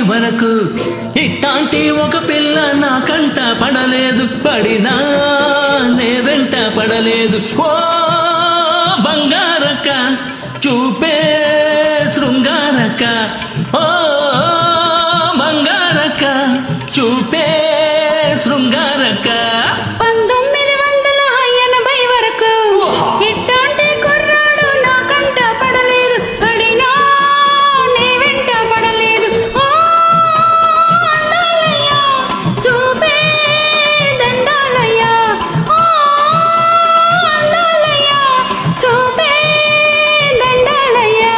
వరకు ఇట్టాంటి ఒక పిల్ల నా కంట పడలేదు, పడినా నే వెంట పడలేదు. ఓ బంగారక్క చూపే శృంగారక్క, ఓ బంగారక్క చూపే శృంగారక్క. 1980 వరకు ఇట్టాంటి కుర్రాడు నా కంట పడలేదు, పడినా నే వెంట పడలేదు. ఓ అందాలయ్యా చూపే దండాలయ్యా, ఓ అందాలయ్యా చూపే దండాలయ్యా.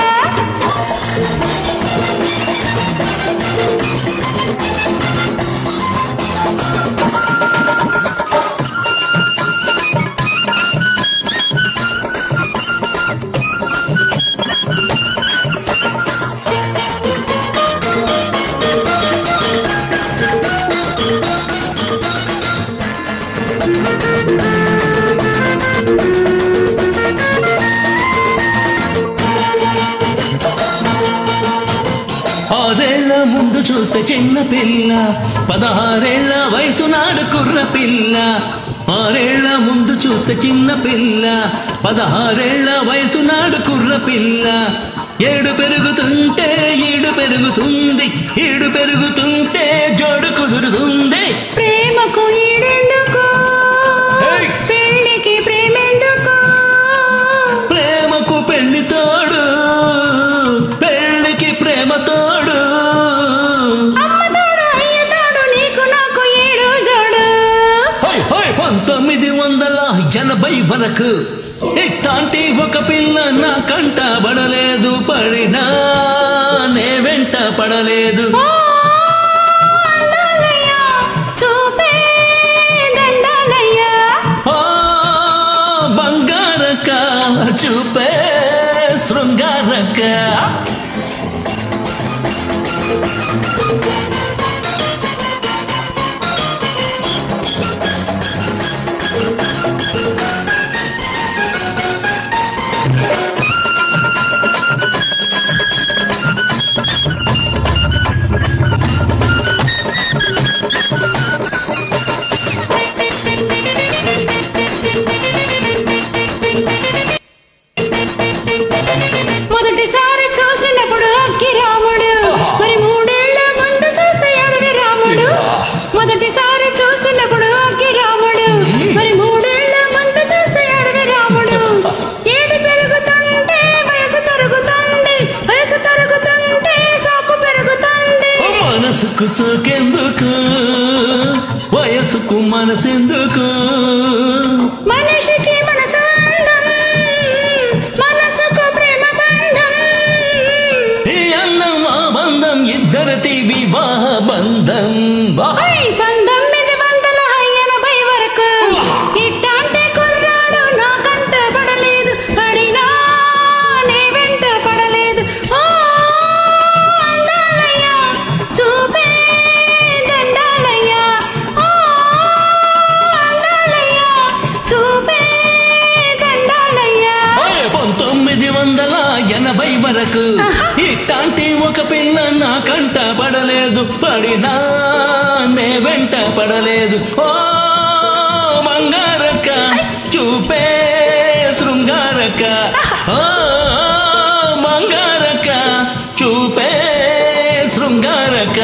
ఆరేళ్ల ముందు చూస్తే చిన్న పిల్ల, 16 వయసు నాడు కుర్ర పిల్ల. 6 ముందు చూస్తే చిన్న పిల్ల, 16 వయసు నాడు కుర్ర పిల్ల. 7 పెరుగుతుంటే ఈడు పెరుగుతుంది, ఈడు పెరుగుతుంటే జోడు కుదురుతుంది. ప్రేమకు ఈడెందుకు, పెళ్లికి ప్రేమెందుకు, ప్రేమకు పెళ్లి తోడు, పెళ్లికి ప్రేమ తోడు. అమ్మ తోడు అయ్య తోడు నీకు నాకు ఏడు జోడు. 1980 వరకు ఇట్లాంటి ఒక పిల్ల నా కంట పడలేదు, పడినా నే వెంట పడలేదు. ఓ అందాలయ్యా చూపే దండాలయ్యా, ఓ బంగారక్క చూపే శృంగారక్క. మొదటిసారి చూసినప్పుడు అక్కి రాముడు, మరి 3 ఏళ్ల ముందు చూస్తే అడవి రాముడు. మొదటిసారి చూసినప్పుడు అక్కి రాముడు, మరి 3 ఏళ్ల ముందు చూస్తే అడవి రాముడు. ఏడు పెరుగుతుంటే వయసు తరుగుతుంది, వయసు తరుగుతుంటే సాకు పెరుగుతుంది. మనసుకు సోకెందుకు, వయసుకు మనసెందుకు, మనిషికి మనసు అందం, మనసుకు ప్రేమ బంధం. ఈ అన్నం ఆ బంధం ఇద్దరిది వివాహ బంధం. 1980 వరకు ఇట్టాంటి కుర్రాడు నా కంట పడలేదు, పడినా నే వెంట పడలేదు. ఓ అందాలయ్యా చూపే దండాలయ్యా, ఓ అందాలయ్యా చూపే దండాలయ్యా. 1980 వరకు ఇట్లాంటి ఒక పిల్ల నా కంట పడలేదు, పడినా నే వెంట పడలేదు. ఓ బంగారక్క చూపే శృంగారక్క, ఓ బంగారక్క చూపే శృంగారక్క.